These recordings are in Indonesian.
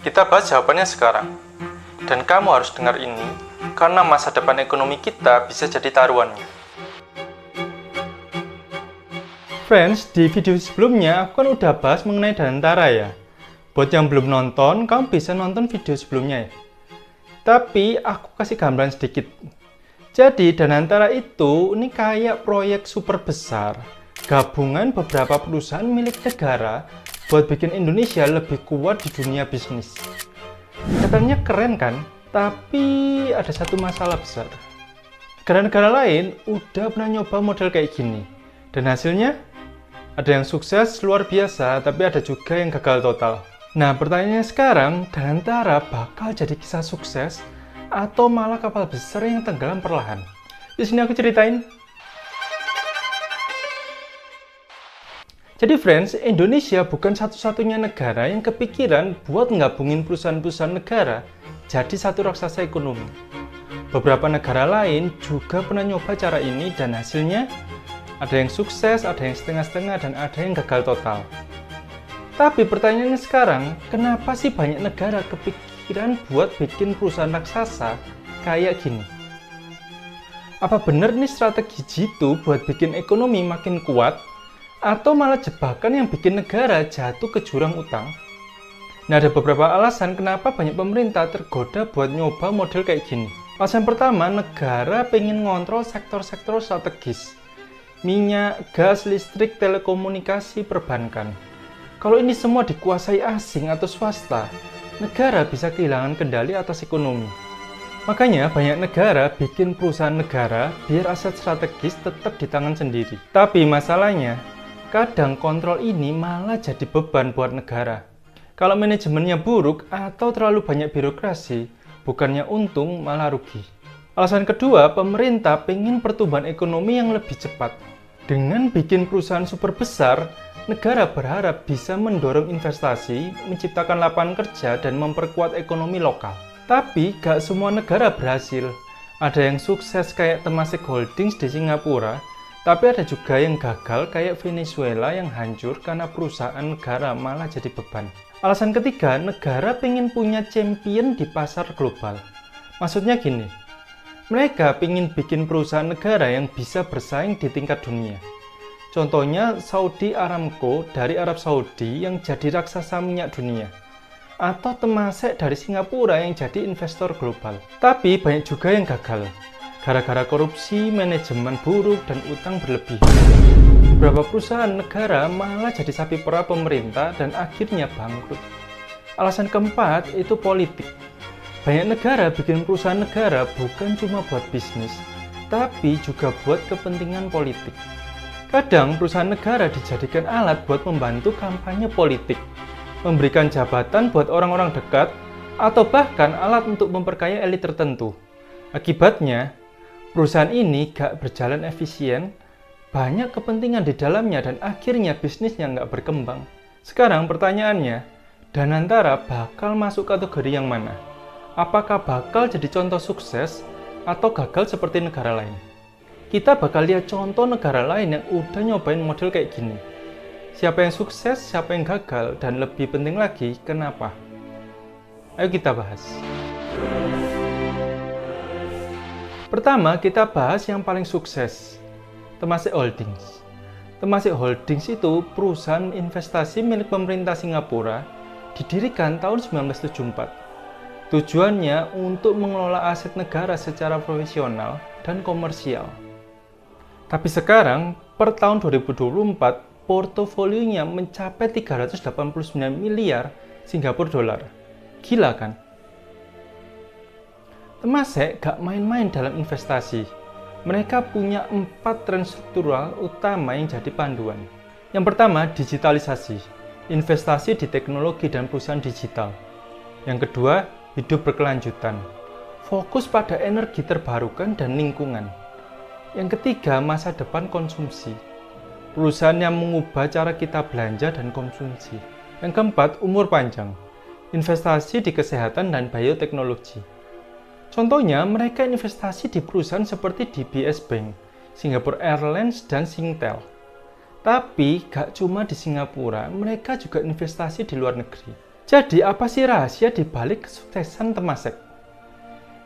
Kita bahas jawabannya sekarang. Dan kamu harus dengar ini, karena masa depan ekonomi kita bisa jadi taruhannya. Friends, di video sebelumnya aku kan udah bahas mengenai Danantara ya. Buat yang belum nonton, kamu bisa nonton video sebelumnya ya. Tapi aku kasih gambaran sedikit. Jadi Danantara itu ini kayak proyek super besar, gabungan beberapa perusahaan milik negara buat bikin Indonesia lebih kuat di dunia bisnis. Katanya keren kan? Tapi ada satu masalah besar. Negara-negara lain udah pernah nyoba model kayak gini. Dan hasilnya? Ada yang sukses luar biasa, tapi ada juga yang gagal total. Nah, pertanyaannya sekarang, Danantara bakal jadi kisah sukses atau malah kapal besar yang tenggelam perlahan? Di sini aku ceritain. Jadi friends, Indonesia bukan satu-satunya negara yang kepikiran buat nggabungin perusahaan-perusahaan negara jadi satu raksasa ekonomi. Beberapa negara lain juga pernah nyoba cara ini dan hasilnya ada yang sukses, ada yang setengah-setengah, dan ada yang gagal total. Tapi pertanyaannya sekarang, kenapa sih banyak negara kepikiran buat bikin perusahaan raksasa kayak gini? Apa bener nih strategi jitu buat bikin ekonomi makin kuat? Atau malah jebakan yang bikin negara jatuh ke jurang utang? Nah, ada beberapa alasan kenapa banyak pemerintah tergoda buat nyoba model kayak gini. Alasan pertama, negara pengen ngontrol sektor-sektor strategis. Minyak, gas, listrik, telekomunikasi, perbankan. Kalau ini semua dikuasai asing atau swasta, negara bisa kehilangan kendali atas ekonomi. Makanya banyak negara bikin perusahaan negara biar aset strategis tetap di tangan sendiri. Tapi masalahnya, kadang kontrol ini malah jadi beban buat negara. Kalau manajemennya buruk atau terlalu banyak birokrasi, bukannya untung malah rugi. Alasan kedua, pemerintah pengen pertumbuhan ekonomi yang lebih cepat. Dengan bikin perusahaan super besar, negara berharap bisa mendorong investasi, menciptakan lapangan kerja, dan memperkuat ekonomi lokal. Tapi gak semua negara berhasil. Ada yang sukses kayak Temasek Holdings di Singapura, tapi ada juga yang gagal kayak Venezuela yang hancur karena perusahaan negara malah jadi beban. Alasan ketiga, negara pengen punya champion di pasar global. Maksudnya gini, mereka pengen bikin perusahaan negara yang bisa bersaing di tingkat dunia. Contohnya Saudi Aramco dari Arab Saudi yang jadi raksasa minyak dunia. Atau Temasek dari Singapura yang jadi investor global. Tapi banyak juga yang gagal. Gara-gara korupsi, manajemen buruk, dan utang berlebih. Beberapa perusahaan negara malah jadi sapi perah pemerintah dan akhirnya bangkrut. Alasan keempat itu politik. Banyak negara bikin perusahaan negara bukan cuma buat bisnis, tapi juga buat kepentingan politik. Kadang perusahaan negara dijadikan alat buat membantu kampanye politik, memberikan jabatan buat orang-orang dekat, atau bahkan alat untuk memperkaya elit tertentu. Akibatnya, perusahaan ini gak berjalan efisien, banyak kepentingan di dalamnya dan akhirnya bisnisnya gak berkembang. Sekarang pertanyaannya, Danantara bakal masuk kategori yang mana? Apakah bakal jadi contoh sukses atau gagal seperti negara lain? Kita bakal lihat contoh negara lain yang udah nyobain model kayak gini. Siapa yang sukses, siapa yang gagal, dan lebih penting lagi, kenapa? Ayo kita bahas. Pertama, kita bahas yang paling sukses, Temasek Holdings. Temasek Holdings itu perusahaan investasi milik pemerintah Singapura, didirikan tahun 1974. Tujuannya untuk mengelola aset negara secara profesional dan komersial. Tapi sekarang, per tahun 2024, portofolionya mencapai 389 miliar Singapura dolar. Gila kan? Temasek gak main-main dalam investasi. Mereka punya 4 tren struktural utama yang jadi panduan. Yang pertama, digitalisasi. Investasi di teknologi dan perusahaan digital. Yang kedua, hidup berkelanjutan. Fokus pada energi terbarukan dan lingkungan. Yang ketiga, masa depan konsumsi. Perusahaan yang mengubah cara kita belanja dan konsumsi. Yang keempat, umur panjang. Investasi di kesehatan dan bioteknologi. Contohnya, mereka investasi di perusahaan seperti DBS Bank, Singapore Airlines, dan Singtel. Tapi, gak cuma di Singapura, mereka juga investasi di luar negeri. Jadi apa sih rahasia di balik kesuksesan Temasek?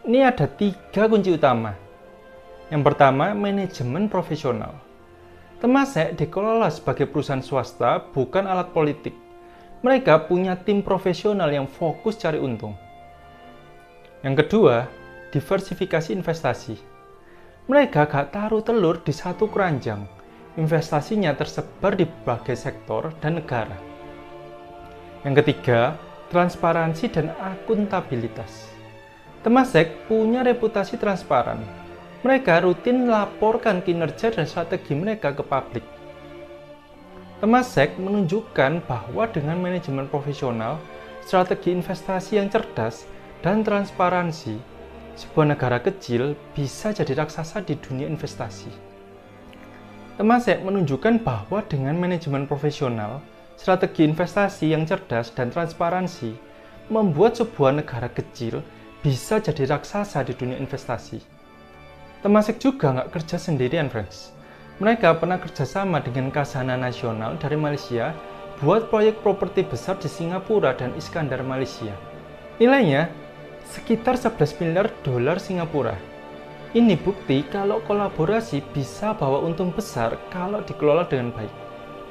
Ini ada 3 kunci utama. Yang pertama, manajemen profesional. Temasek dikelola sebagai perusahaan swasta, bukan alat politik. Mereka punya tim profesional yang fokus cari untung. Yang kedua, diversifikasi investasi. Mereka gak taruh telur di satu keranjang. Investasinya tersebar di berbagai sektor dan negara. Yang ketiga, transparansi dan akuntabilitas. Temasek punya reputasi transparan. Mereka rutin laporkan kinerja dan strategi mereka ke publik. Temasek menunjukkan bahwa dengan manajemen profesional, strategi investasi yang cerdas, dan transparansi, sebuah negara kecil bisa jadi raksasa di dunia investasi. Temasek menunjukkan bahwa dengan manajemen profesional, strategi investasi yang cerdas dan transparansi membuat sebuah negara kecil bisa jadi raksasa di dunia investasi. Temasek juga nggak kerja sendirian, friends. Mereka pernah kerjasama dengan Khazanah Nasional dari Malaysia buat proyek properti besar di Singapura dan Iskandar, Malaysia. Nilainya sekitar 11 miliar dolar Singapura. Ini bukti kalau kolaborasi bisa bawa untung besar kalau dikelola dengan baik.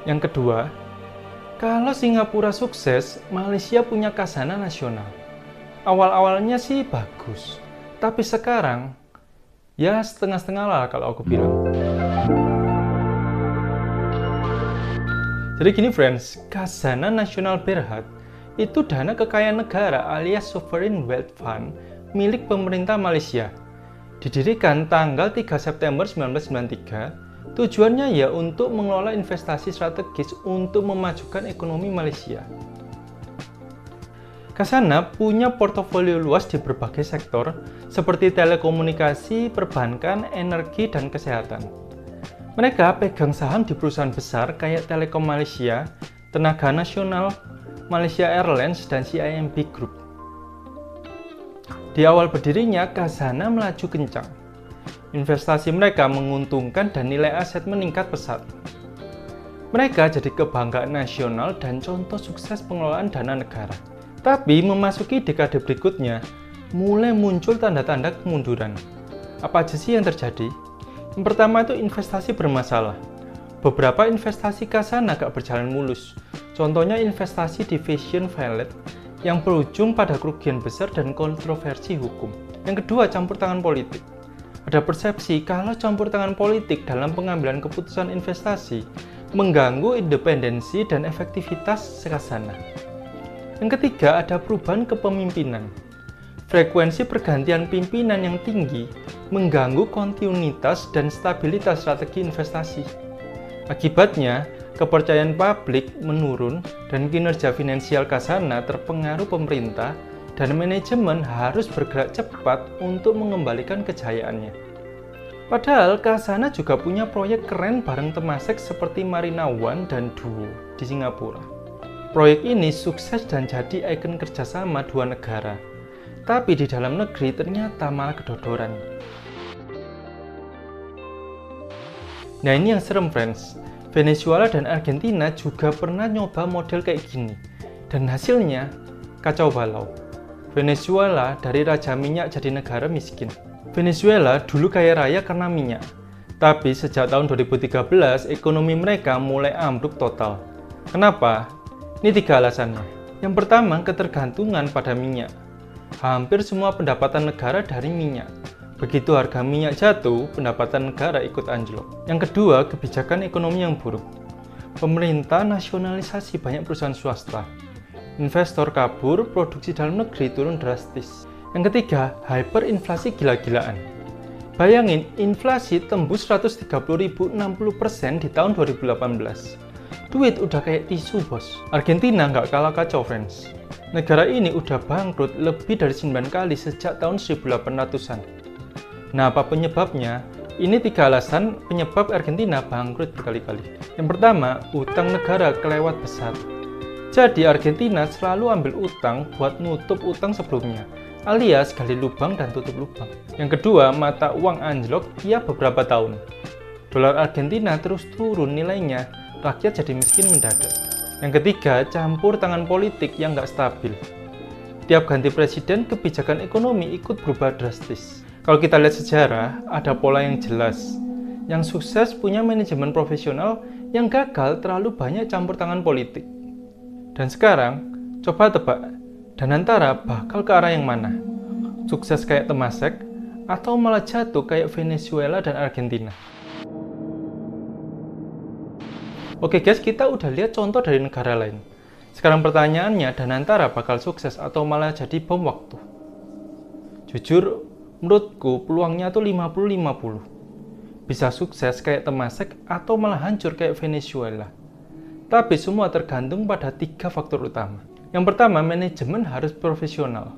Yang kedua, kalau Singapura sukses, Malaysia punya Khazanah Nasional. Awal-awalnya sih bagus, tapi sekarang ya setengah-setengah lah kalau aku bilang. Jadi gini friends, Khazanah Nasional Berhad itu dana kekayaan negara alias Sovereign Wealth Fund milik pemerintah Malaysia. Didirikan tanggal 3 September 1993, tujuannya ya untuk mengelola investasi strategis untuk memajukan ekonomi Malaysia. Khazanah punya portofolio luas di berbagai sektor seperti telekomunikasi, perbankan, energi, dan kesehatan. Mereka pegang saham di perusahaan besar kayak Telekom Malaysia, Tenaga Nasional, Malaysia Airlines, dan CIMB Group. Di awal berdirinya, Khazanah melaju kencang. Investasi mereka menguntungkan dan nilai aset meningkat pesat. Mereka jadi kebanggaan nasional dan contoh sukses pengelolaan dana negara. Tapi memasuki dekade berikutnya, mulai muncul tanda-tanda kemunduran. Apa aja sih yang terjadi? Yang pertama itu investasi bermasalah. Beberapa investasi Khazanah gak berjalan mulus. Contohnya investasi di Vision Violet yang berujung pada kerugian besar dan kontroversi hukum. Yang kedua, campur tangan politik. Ada persepsi kalau campur tangan politik dalam pengambilan keputusan investasi mengganggu independensi dan efektivitas Khazanah. Yang ketiga, ada perubahan kepemimpinan. Frekuensi pergantian pimpinan yang tinggi mengganggu kontinuitas dan stabilitas strategi investasi. Akibatnya, kepercayaan publik menurun dan kinerja finansial Khazanah terpengaruh pemerintah dan manajemen harus bergerak cepat untuk mengembalikan kejayaannya. Padahal Khazanah juga punya proyek keren bareng Temasek seperti Marina One dan Duo di Singapura. Proyek ini sukses dan jadi ikon kerjasama dua negara. Tapi di dalam negeri ternyata malah kedodoran. Nah ini yang serem friends. Venezuela dan Argentina juga pernah nyoba model kayak gini. Dan hasilnya kacau balau. Venezuela dari raja minyak jadi negara miskin. Venezuela dulu kaya raya karena minyak. Tapi sejak tahun 2013 ekonomi mereka mulai ambruk total. Kenapa? Ini 3 alasannya. Yang pertama, ketergantungan pada minyak. Hampir semua pendapatan negara dari minyak. Begitu harga minyak jatuh, pendapatan negara ikut anjlok. Yang kedua, kebijakan ekonomi yang buruk. Pemerintah nasionalisasi banyak perusahaan swasta. Investor kabur, produksi dalam negeri turun drastis. Yang ketiga, hyperinflasi gila-gilaan. Bayangin, inflasi tembus 130.060% di tahun 2018. Duit udah kayak tisu bos. Argentina nggak kalah kacau friends. Negara ini udah bangkrut lebih dari 9 kali sejak tahun 1800-an. Nah apa penyebabnya? Ini 3 alasan penyebab Argentina bangkrut berkali-kali. Yang pertama, utang negara kelewat besar. Jadi Argentina selalu ambil utang buat nutup utang sebelumnya, alias gali lubang dan tutup lubang. Yang kedua, mata uang anjlok tiap beberapa tahun. Dolar Argentina terus turun nilainya, rakyat jadi miskin mendadak. Yang ketiga, campur tangan politik yang nggak stabil. Tiap ganti presiden, kebijakan ekonomi ikut berubah drastis. Kalau kita lihat sejarah, ada pola yang jelas. Yang sukses punya manajemen profesional, yang gagal terlalu banyak campur tangan politik. Dan sekarang, coba tebak, Danantara bakal ke arah yang mana? Sukses kayak Temasek, atau malah jatuh kayak Venezuela dan Argentina? Oke guys, kita udah lihat contoh dari negara lain. Sekarang pertanyaannya, Danantara bakal sukses atau malah jadi bom waktu? Jujur, menurutku peluangnya tuh 50-50. Bisa sukses kayak Temasek atau malah hancur kayak Venezuela. Tapi semua tergantung pada 3 faktor utama. Yang pertama, manajemen harus profesional.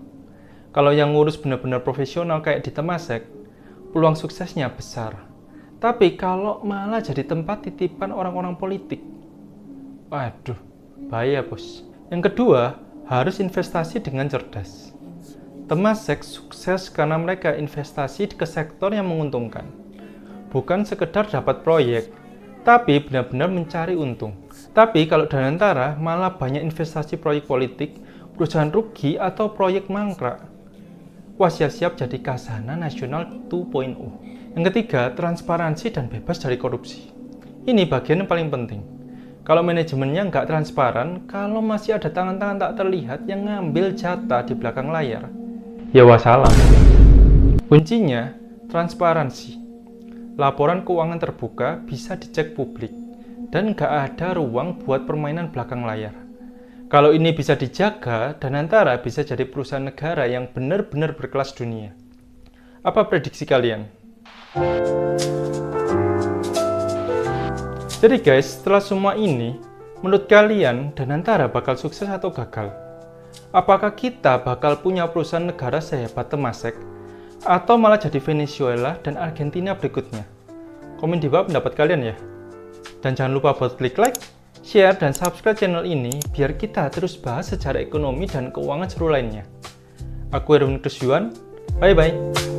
Kalau yang ngurus benar-benar profesional kayak di Temasek, peluang suksesnya besar. Tapi kalau malah jadi tempat titipan orang-orang politik, waduh, bahaya bos. Yang kedua, harus investasi dengan cerdas. Temasek sukses karena mereka investasi ke sektor yang menguntungkan. Bukan sekedar dapat proyek, tapi benar-benar mencari untung. Tapi kalau Danantara malah banyak investasi proyek politik, perusahaan rugi atau proyek mangkrak. Wah, siap-siap jadi Khazanah Nasional 2.0. Yang ketiga, transparansi dan bebas dari korupsi. Ini bagian yang paling penting. Kalau manajemennya nggak transparan, kalau masih ada tangan-tangan tak terlihat yang ngambil jatah di belakang layar, ya wassalam. Kuncinya, transparansi. Laporan keuangan terbuka bisa dicek publik, dan nggak ada ruang buat permainan belakang layar. Kalau ini bisa dijaga, Danantara bisa jadi perusahaan negara yang benar-benar berkelas dunia. Apa prediksi kalian? Jadi guys, setelah semua ini, menurut kalian Danantara bakal sukses atau gagal? Apakah kita bakal punya perusahaan negara sehebat Temasek, atau malah jadi Venezuela dan Argentina berikutnya? Komen di bawah pendapat kalian ya. Dan jangan lupa buat klik like, share, dan subscribe channel ini biar kita terus bahas sejarah ekonomi dan keuangan seru lainnya. Aku Erwin Krisyuan, bye-bye.